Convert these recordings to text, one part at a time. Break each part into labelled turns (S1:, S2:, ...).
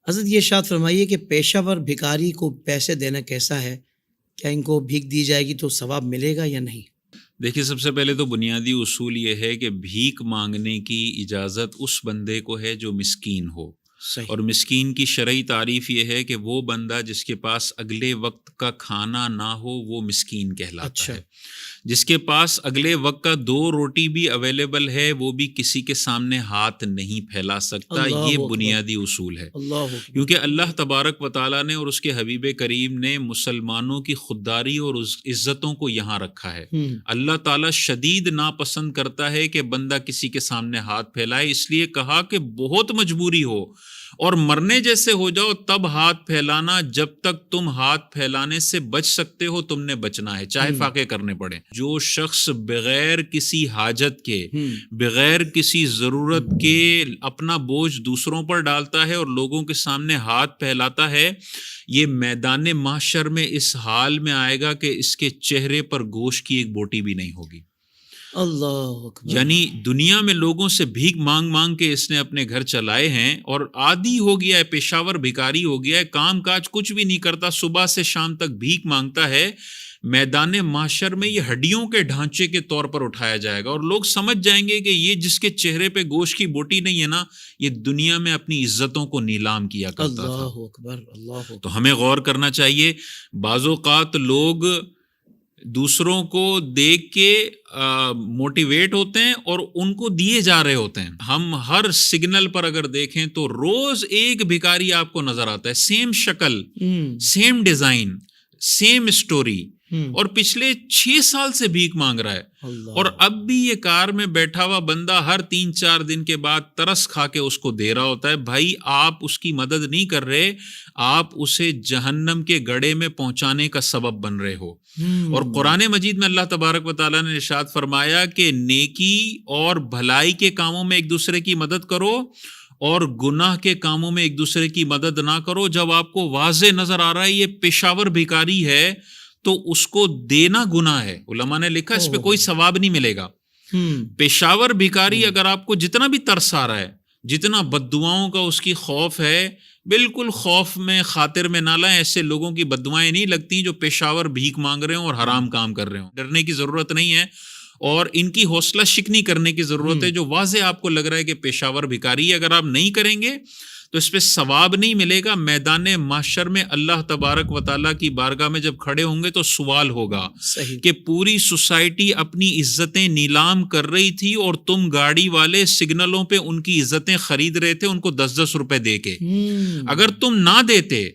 S1: حضرت یہ ارشاد فرمائیے کہ پیشہ ور بھکاری کو پیسے دینا کیسا ہے؟ کیا ان کو بھیک دی جائے گی تو ثواب ملے گا یا نہیں؟
S2: دیکھیے، سب سے پہلے تو بنیادی اصول یہ ہے کہ بھیک مانگنے کی اجازت اس بندے کو ہے جو مسکین ہو.
S1: صحیح.
S2: اور مسکین کی شرعی تعریف یہ ہے کہ وہ بندہ جس کے پاس اگلے وقت کا کھانا نہ ہو وہ مسکین کہلاتا
S1: اچھا.
S2: ہے. جس کے پاس اگلے وقت کا 2 روٹی بھی اویلیبل ہے وہ بھی کسی کے سامنے ہاتھ نہیں پھیلا سکتا.
S1: اللہ
S2: یہ
S1: اکبر.
S2: بنیادی اصول ہے.
S1: اللہ اکبر.
S2: کیونکہ اللہ تبارک و تعالیٰ نے اور اس کے حبیب کریم نے مسلمانوں کی خودداری اور عزتوں کو یہاں رکھا ہے. اللہ تعالیٰ شدید ناپسند کرتا ہے کہ بندہ کسی کے سامنے ہاتھ پھیلائے، اس لیے کہا کہ بہت مجبوری ہو اور مرنے جیسے ہو جاؤ تب ہاتھ پھیلانا. جب تک تم ہاتھ پھیلانے سے بچ سکتے ہو تم نے بچنا ہے، چاہے فاقے کرنے پڑے. جو شخص بغیر کسی حاجت کے، بغیر کسی ضرورت کے اپنا بوجھ دوسروں پر ڈالتا ہے اور لوگوں کے سامنے ہاتھ پھیلاتا ہے، یہ میدان محشر میں اس حال میں آئے گا کہ اس کے چہرے پر گوشت کی ایک بوٹی بھی نہیں ہوگی.
S1: اللہ اکبر.
S2: یعنی دنیا میں لوگوں سے بھیک مانگ مانگ کے اس نے اپنے گھر چلائے ہیں اور عادی ہو گیا ہے، پیشاور بھکاری ہو گیا ہے، کام کاج کچھ بھی نہیں کرتا، صبح سے شام تک بھیک مانگتا ہے. میدان محشر میں یہ ہڈیوں کے ڈھانچے کے طور پر اٹھایا جائے گا اور لوگ سمجھ جائیں گے کہ یہ جس کے چہرے پہ گوشت کی بوٹی نہیں ہے نا، یہ دنیا میں اپنی عزتوں کو نیلام کیا کرتا تھا.
S1: اللہ اکبر. اللہ اکبر.
S2: تو ہمیں غور کرنا چاہیے. بعض اوقات لوگ دوسروں کو دیکھ کے موٹیویٹ ہوتے ہیں اور ان کو دیے جا رہے ہوتے ہیں. ہم ہر سگنل پر اگر دیکھیں تو روز ایک بھکاری آپ کو نظر آتا ہے، سیم شکل، سیم ڈیزائن، سیم اسٹوری، اور پچھلے 6 سال سے بھیک مانگ رہا ہے. اور اب بھی یہ کار میں بیٹھا ہوا بندہ ہر 3-4 دن کے بعد ترس کھا کے اس کو دے رہا ہوتا ہے. بھائی آپ اس کی مدد نہیں کر رہے، آپ اسے جہنم کے گڑھے میں پہنچانے کا سبب بن رہے ہو. اور قرآن مجید میں اللہ تبارک و تعالیٰ نے ارشاد فرمایا کہ نیکی اور بھلائی کے کاموں میں ایک دوسرے کی مدد کرو اور گناہ کے کاموں میں ایک دوسرے کی مدد نہ کرو. جب آپ کو واضح نظر آ رہا ہے یہ پیشاور بھکاری ہے تو اس کو دینا گناہ ہے. علماء نے لکھا اس پہ کوئی ثواب نہیں ملے گا. پیشاور بھکاری اگر آپ کو جتنا بھی ترس آ رہا ہے، جتنا بد دعاؤں کا اس کی خوف ہے، بالکل خوف میں خاطر میں نہ لائیں. ایسے لوگوں کی بد دعائیں نہیں لگتی جو پیشاور بھیک مانگ رہے ہوں اور حرام کام کر رہے ہوں. ڈرنے کی ضرورت نہیں ہے اور ان کی حوصلہ شکنی کرنے کی ضرورت ہے. جو واضح آپ کو لگ رہا ہے کہ پیشاور بھکاری ہے، اگر آپ نہیں کریں گے تو اس پہ ثواب نہیں ملے گا. میدان محشر میں اللہ تبارک و تعالیٰ کی بارگاہ میں جب کھڑے ہوں گے تو سوال ہوگا کہ پوری سوسائٹی اپنی عزتیں نیلام کر رہی تھی اور تم گاڑی والے سگنلوں پہ ان کی عزتیں خرید رہے تھے ان کو 10-10 روپے دے کے. اگر تم نہ دیتے،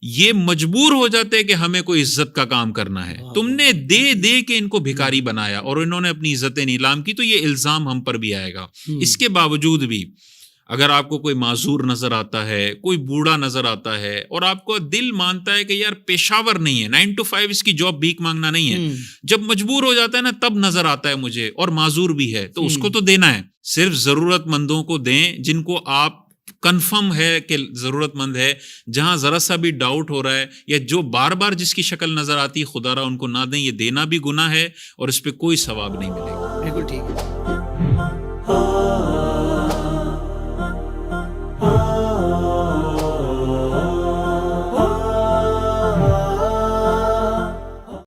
S2: یہ مجبور ہو جاتے کہ ہمیں کوئی عزت کا کام کرنا ہے، تم نے دے دے کے ان کو بھکاری بنایا اور انہوں نے اپنی عزتیں نیلام کی، تو یہ الزام ہم پر بھی آئے گا. اس کے باوجود بھی اگر آپ کو کوئی معذور نظر آتا ہے، کوئی بوڑھا نظر آتا ہے اور آپ کو دل مانتا ہے کہ یار پیشاور نہیں ہے، 9 to 5 اس کی جاب بھیک مانگنا نہیں ہے، جب مجبور ہو جاتا ہے نا تب نظر آتا ہے مجھے اور معذور بھی ہے، تو اس کو تو دینا ہے. صرف ضرورت مندوں کو دیں جن کو آپ کنفرم ہے کہ ضرورت مند ہے. جہاں ذرا سا بھی ڈاؤٹ ہو رہا ہے یا جو بار بار جس کی شکل نظر آتی ہے خدا را ان کو نہ دیں. یہ دینا بھی گناہ ہے اور اس پہ کوئی ثواب نہیں ملے گا.
S1: بالکل ٹھیک ہے.